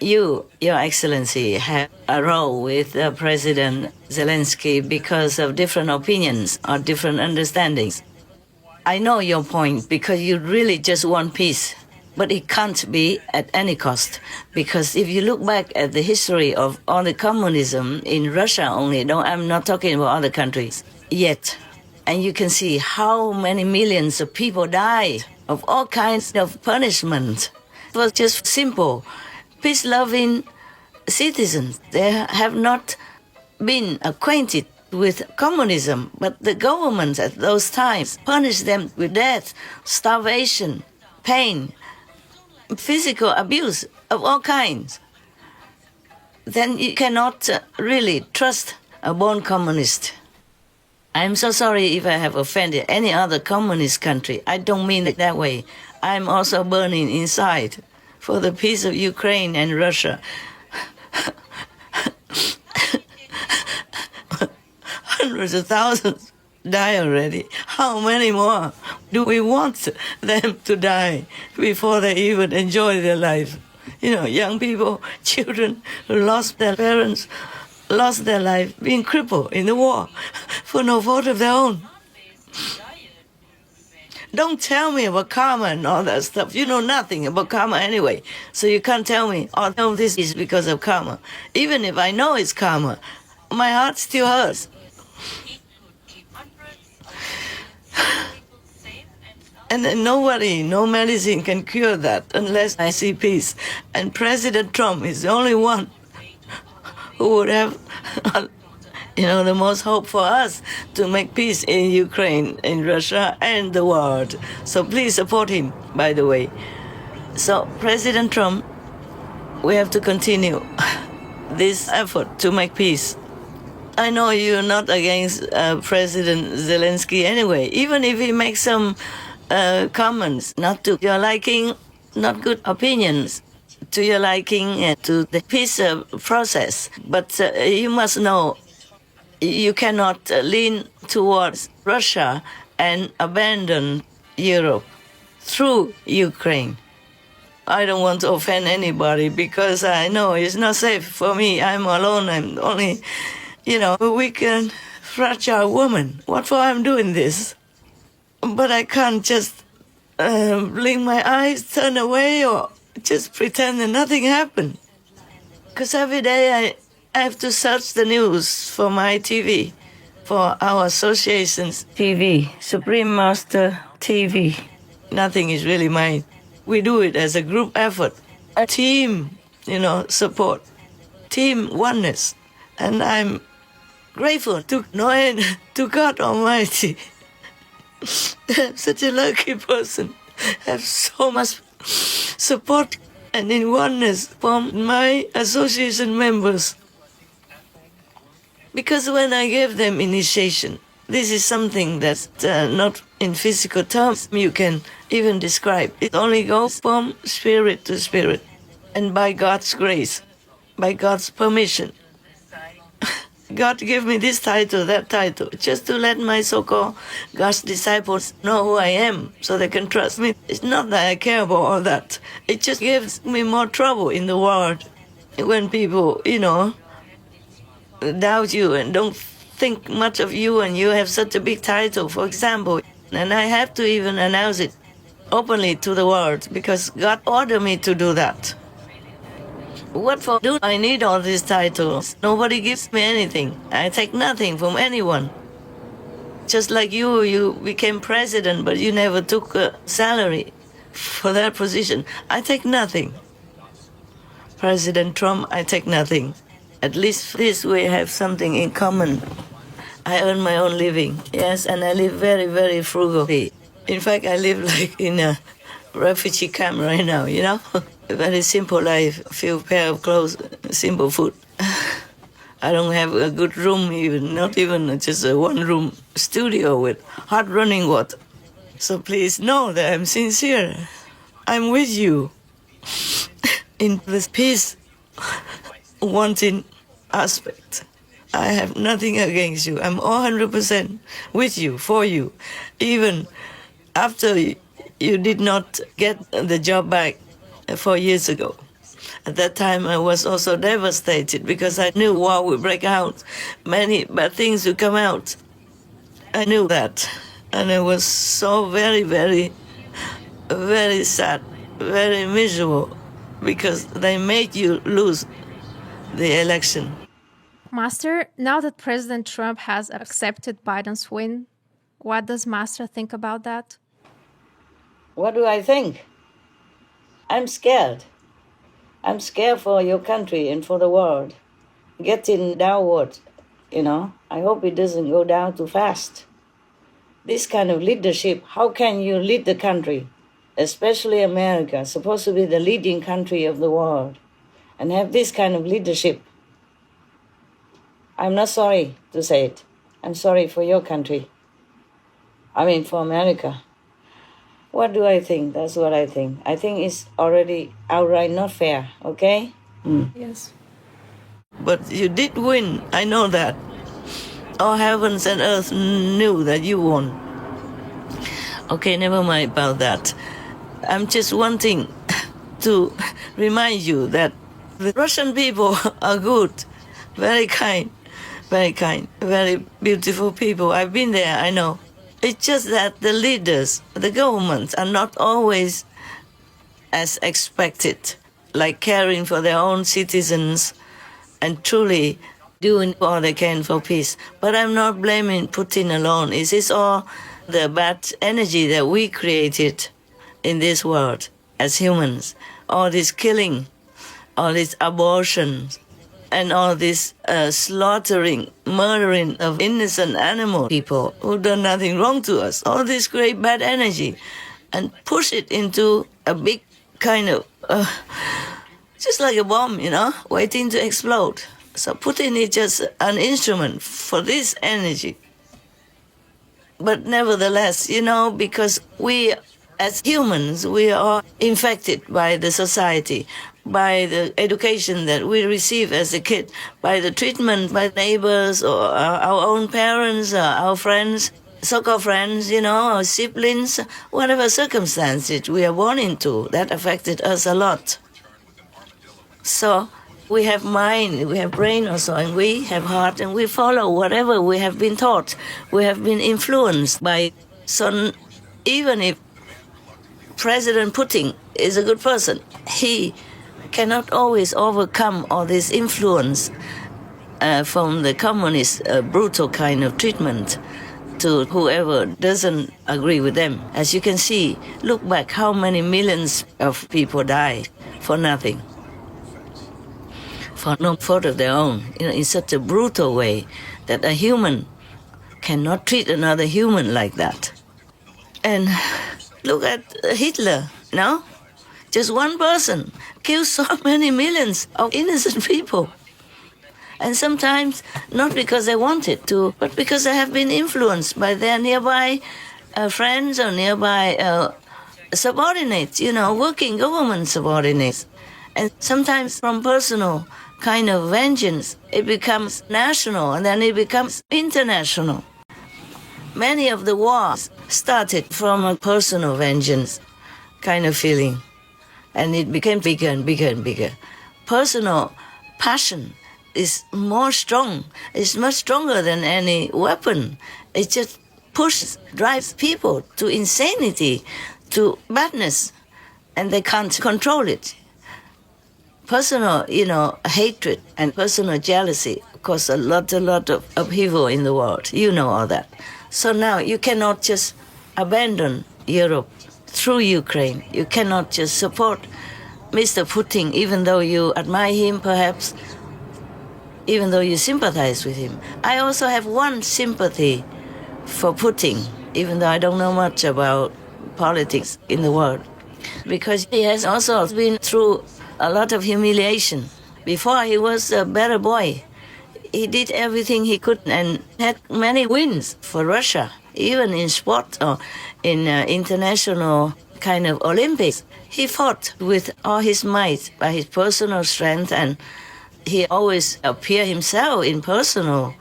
You, Your Excellency, have a role with President Zelensky because of different opinions or different understandings. I know your point because you really just want peace. But it can't be at any cost. Because if you look back at the history of all the communism in Russia only, no, I'm not talking about other countries yet. And you can see how many millions of people died of all kinds of punishment. It was just simple. Peace-loving citizens, they have not been acquainted with communism, but the governments at those times punished them with death, starvation, pain, physical abuse of all kinds. Then you cannot really trust a born communist. I'm so sorry if I have offended any other communist country. I don't mean it that way. I'm also burning inside for the peace of Ukraine and Russia. Hundreds of thousands die already. How many more do we want them to die before they even enjoy their life? You know, young people, children who lost their parents, lost their life, being crippled in the war for no fault of their own. Don't tell me about karma and all that stuff. You know nothing about karma anyway. So you can't tell me, oh, no, this is because of karma. Even if I know it's karma, my heart still hurts. And nobody, no medicine can cure that unless I see peace. And President Trump is the only one who would have, the most hope for us to make peace in Ukraine, in Russia, and the world. So please support him, by the way. So President Trump, we have to continue this effort to make peace. I know you're not against President Zelensky anyway, even if he makes some comments not to your liking, not good opinions to your liking and to the peace process. But you must know you cannot lean towards Russia and abandon Europe through Ukraine. I don't want to offend anybody because I know it's not safe for me. I'm alone. I'm only, a weak and fragile woman. What for I'm doing this? But I can't just blink my eyes, turn away, or just pretend that nothing happened. Because every day I have to search the news for my TV, for our association's TV, Supreme Master TV. Nothing is really mine. We do it as a group effort, a team, support, team oneness. And I'm grateful to God Almighty. I'm such a lucky person. I have so much support and in oneness from my association members. Because when I gave them initiation, this is something that's not in physical terms you can even describe. It only goes from spirit to spirit. And by God's grace, by God's permission, God gave me this title, that title, just to let my so-called God's disciples know who I am so they can trust me. It's not that I care about all that. It just gives me more trouble in the world when people, doubt you and don't think much of you and you have such a big title, for example. And I have to even announce it openly to the world because God ordered me to do that. What for do I need all these titles? Nobody gives me anything. I take nothing from anyone. Just like you became president, but you never took a salary for that position. I take nothing. President Trump, I take nothing. At least this we have something in common. I earn my own living, yes, and I live very, very frugally. In fact, I live like in a refugee camp right now, A very simple life, a few pair of clothes, simple food. I don't have a good room even, not even just a one-room studio with hot running water. So please know that I'm sincere. I'm with you in this peace wanting aspect. I have nothing against you. I'm 100% with you, for you. Even after you did not get the job back 4 years ago. At that time, I was also devastated because I knew war would break out. Many bad things would come out. I knew that. And I was so very, very, very sad, very miserable because they made you lose the election. Master, now that President Trump has accepted Biden's win, what does Master think about that? What do I think? I'm scared. I'm scared for your country and for the world. Getting downward, I hope it doesn't go down too fast. This kind of leadership, how can you lead the country, especially America, supposed to be the leading country of the world, and have this kind of leadership? I'm not sorry to say it. I'm sorry for your country. For America. What do I think? That's what I think. I think it's already outright not fair, okay? Yes. But you did win, I know that. All heavens and earth knew that you won. Okay, never mind about that. I'm just wanting to remind you that the Russian people are good, very kind, very beautiful people. I've been there, I know. It's just that the leaders, the governments, are not always as expected, like caring for their own citizens and truly doing all they can for peace. But I'm not blaming Putin alone. It is all the bad energy that we created in this world as humans. All this killing, all this abortions, and all this slaughtering, murdering of innocent animal people who done nothing wrong to us. All this great bad energy, and push it into a big kind of, just like a bomb, waiting to explode. So Putin is just an instrument for this energy. But nevertheless, because we as humans, we are infected by the society, by the education that we receive as a kid, by the treatment by neighbors or our own parents, or our friends, so-called friends, our siblings, whatever circumstances we are born into, that affected us a lot. So we have mind, we have brain also, and we have heart, and we follow whatever we have been taught. We have been influenced by. So even if President Putin is a good person, he cannot always overcome all this influence from the communist brutal kind of treatment to whoever doesn't agree with them. As you can see, look back how many millions of people died for nothing, for no fault of their own, in such a brutal way that a human cannot treat another human like that. And look at Hitler, Just one person kills so many millions of innocent people. And sometimes not because they wanted to, but because they have been influenced by their nearby friends or nearby subordinates, working government subordinates. And sometimes from personal kind of vengeance, it becomes national and then it becomes international. Many of the wars started from a personal vengeance kind of feeling, and it became bigger and bigger and bigger. Personal passion is more strong. It's much stronger than any weapon. It just pushes, drives people to insanity, to madness, and they can't control it. Personal, hatred and personal jealousy cause a lot of upheaval in the world. You know all that. So now you cannot just abandon Europe through Ukraine. You cannot just support Mr. Putin, even though you admire him, perhaps, even though you sympathize with him. I also have one sympathy for Putin, even though I don't know much about politics in the world, because he has also been through a lot of humiliation. Before, he was a better boy. He did everything he could and had many wins for Russia, even in sport or in international kind of Olympics. He fought with all his might by his personal strength, and he always appeared himself in personal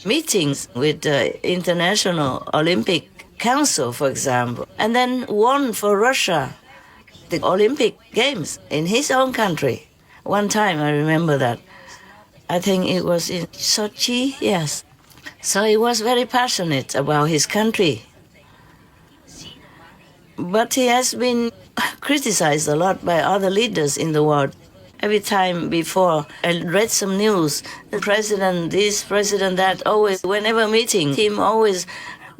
meetings with the International Olympic Council, for example, and then won for Russia the Olympic Games in his own country. One time I remember that. I think it was in Sochi, yes. So he was very passionate about his country. But he has been criticized a lot by other leaders in the world. Every time before I read some news, the president this, president that, always, whenever meeting him, always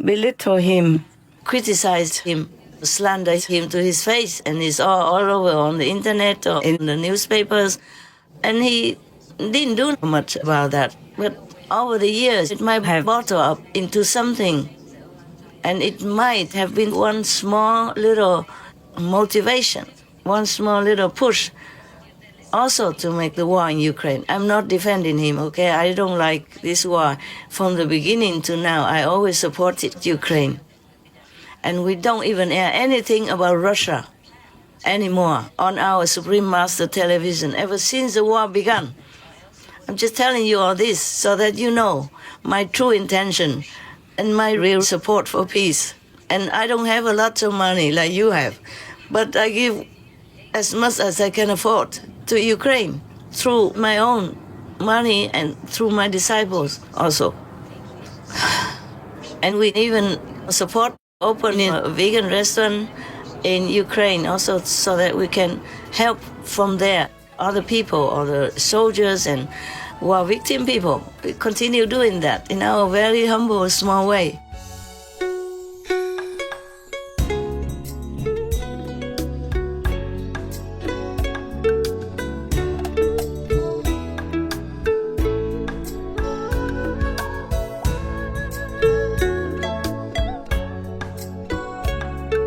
belittle him, criticize him, slander him to his face, and it's all over on the internet or in the newspapers. And he didn't do much about that. But over the years, it might have bottled up into something. And it might have been one small little motivation, one small little push also to make the war in Ukraine. I'm not defending him, okay? I don't like this war. From the beginning to now, I always supported Ukraine. And we don't even air anything about Russia anymore on our Supreme Master television ever since the war began. I'm just telling you all this so that you know my true intention and my real support for peace. And I don't have a lot of money like you have, but I give as much as I can afford to Ukraine through my own money and through my disciples also. And we even support opening a vegan restaurant in Ukraine also so that we can help from there other people, other soldiers and war victim people. We continue doing that in our very humble, small way.